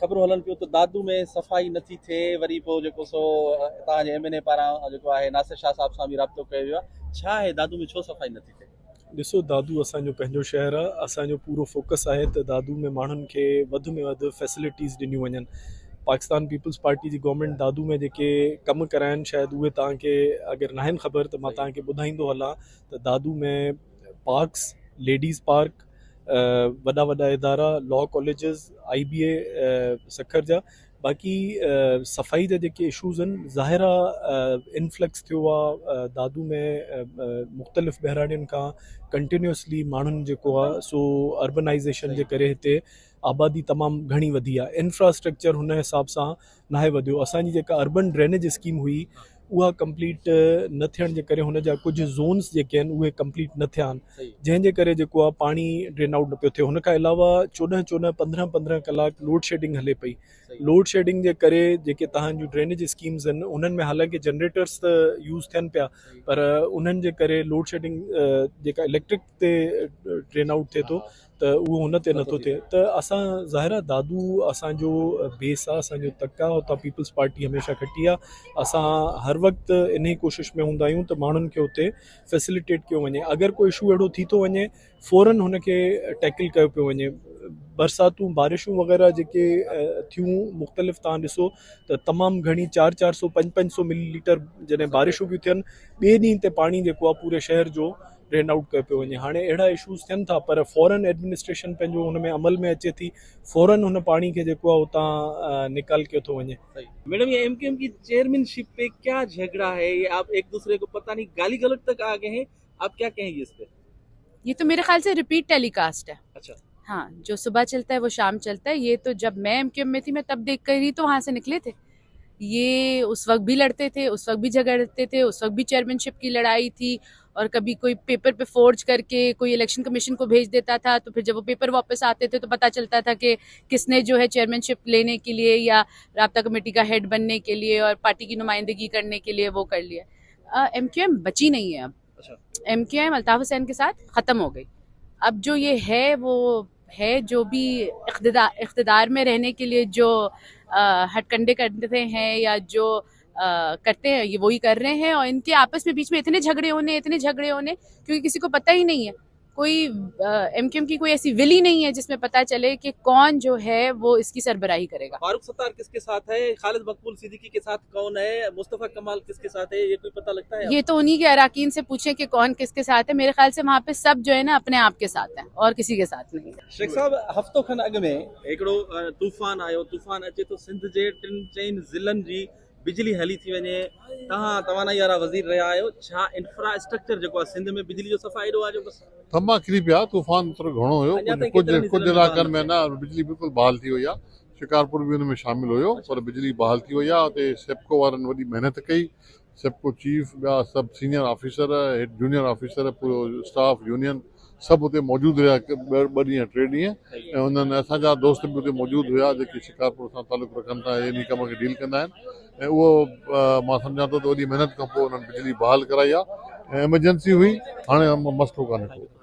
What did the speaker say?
ख़बरूं हलन पियूं त दादू में सफ़ाई नथी थिए, वरी पोइ जेको सो तव्हांजे MNA पारां जेको आहे नासिर शाह साहब सां बि राब्तो कयो वियो आहे। छा आहे दादू में छो सफ़ाई नथी थिए? ॾिसो, दादू असांजो पंहिंजो शहर आहे। असांजो पूरो फोकस आहे त दादू में माण्हुनि खे वधि में वधि फैसिलिटीज़ ॾिनियूं वञनि। पाकिस्तान पीपल्स पार्टी जी गवर्नमेंट दादू में जेके कम कराइनि, शायदि उहे तव्हांखे अगरि नाहिनि ख़बर त मां तव्हांखे ॿुधाईंदो हलां त दादू में पार्क्स, लेडीज़ पार्क, वॾा वॾा इदारा, लॉ कॉलेजिस, IBA सखर जा। बाक़ी सफ़ाई जा जेके इशूज़ आहिनि, ज़ाहिर आहे इनफ्लक्स थियो आहे दादू में मुख़्तलिफ़ बहिराणियुनि खां कंटिन्यूसली माण्हुनि जेको आहे सो अर्बनाइज़ेशन जे करे हिते आबादी तमामु घणी वधी आहे। इंफ्रास्ट्रक्चर हुन हिसाब सां नाहे वधियो। असांजी जेका अर्बन ड्रेनेज स्कीम हुई उहा कंप्लीट न थियण जे करे हुन जा कुझु ज़ोन्स जेके आहिनि उहे कंप्लीट न थिया आहिनि, जंहिंजे करे जेको आहे पाणी ड्रेन आउट न पियो थिए। हुन खां अलावा 14 15 कलाक लोड शेडिंग हले पई। लोड शेडिंग जे करे जेके तव्हांजूं ड्रेनेज स्कीम्स आहिनि उन्हनि में हालांकि जनरेटर्स त यूज़ थियनि पिया, पर उन्हनि जे करे लोड शेडिंग जेका इलेक्ट्रिक ते ड्रेन आउट थिए थो त उहो हुन ते नथो थिए। त असां ज़ाहिर आहे दादू असांजो बेस आहे, असांजो तक आहे, हुतां पीपल्स पार्टी हमेशह खटी आहे। असां हर वक़्तु इन ई कोशिशि में हूंदा आहियूं त माण्हुनि खे हुते फैसिलिटेट कयो वञे। अगरि कोई इशू अहिड़ो थी थो वञे फ़ौरन हुनखे टैकल कयो पियो वञे। बरसातूं, बारिशूं वग़ैरह जेके थियूं मुख़्तलिफ़, तव्हां ॾिसो त तमामु घणी 400 500 मिलीलीटर जॾहिं बारिशूं पियूं थियनि, ॿिए ॾींहं ते पाणी जेको आहे पूरे शहर जो ड्रेन आउट कयो पियो वञे। हाणे अहिड़ा इशूज़ थियनि था, पर फ़ौरन एडमिनिस्ट्रेशन पंहिंजो हुन में अमल में अचे थी, फ़ौरन हुन पाणी खे जेको आहे उतां निकाल कयो थो वञे। मैडम, ये MKM की चेयरमैनशिप पे क्या झगड़ा है? ये आप एक दूसरे को पता नहीं गाली गलौज तक आ गए हैं, आप क्या कहेंगे इस पे? ये तो मेरे ख्याल से रिपीट टेलीकास्ट है। अच्छा। हाँ, जो सुबह चलता है वो शाम चलता है। ये तो जब मैं MKM में थी, मैं तब देख कर ही तो वहां से निकले थे। ये उस वक्त भी लड़ते थे, उस वक्त भी झगड़ते थे, उस वक्त भी चेयरमैनशिप की लड़ाई थी। और कभी कोई पेपर पे फोर्ज करके कोई इलेक्शन कमीशन को भेज देता था, तो फिर जब वो पेपर वापस आते थे तो पता चलता था कि किसने जो है चेयरमैनशिप लेने के लिए या राब्ता कमेटी का हेड बनने के लिए और पार्टी की नुमाइंदगी करने के लिए वो कर लिया। MKM बची नहीं है अब। MKM अल्ताफ हुसैन के साथ ख़त्म हो गई। अब जो ये है वो है जो भी इख्तिदार में रहने के लिए जो हटकंडे करते हैं या जो करते हैं, ये वही कर रहे हैं। और इनके आपस में बीच में इतने झगड़े होने क्योंकि किसी को पता ही नहीं है। कोई MKM की कोई ऐसी विल ही नहीं है जिसमें पता चले कि कौन जो है वो इसकी सरबराही करेगा। फारूक सत्तार किसके साथ है? खालिद मकबूल सिद्दीकी के साथ कौन है? मुस्तफा कमाल किसके साथ है? ये कोई पता लगता है? ये तो उन्हीं के अराकीन से पूछे कि कौन किसके साथ है। मेरे ख्याल से वहाँ पे सब जो है ना अपने आप के साथ है और किसी के साथ नहीं है। शेख साहब, हफ़्तो खन अॻु में हिकिड़ो तूफ़ान आयो। तूफ़ान अचे तो सिंध जे 3 ज़िलनि जी बिजली हली थी वञे। तव्हां तवानाई वारा वज़ीर रहिया आहियो। छा इंफ्रास्ट्रक्चर जेको आहे सिंध में बिजली जो सफ़ा एॾो आहे जो बसि तमामु किरी पिया? तूफ़ान एतिरो घणो हुयो, कुझु इलाइक़नि में न बिजली बिल्कुलु बहाल थी वई आहे। शिकारपुर भी उनमें शामिल हुयो, पर बिजली बहाल थी वई आहे। उते सेप्को वारनि वॾी महिनत कई। सेप्को चीफ, ॿिया सभु सीनियर ऑफिसर, हेड जूनियर ऑफिसर, पूरो स्टाफ, यूनियन सभु उते मौजूदु रहिया 2 ॾींहं 3 ॾींहं। ऐं उन्हनि असांजा दोस्त बि उते मौजूदु हुआ जेके शिकारपुर सां तालुक़ु रखनि था, इन कम खे डील कंदा आहिनि। ऐं उहो मां सम्झां थो त वॾी महिनत खां पोइ उन्हनि बिजली बहाल कराई आहे। ऐं एमरजेंसी हुई, हाणे मसइलो कान्हे को।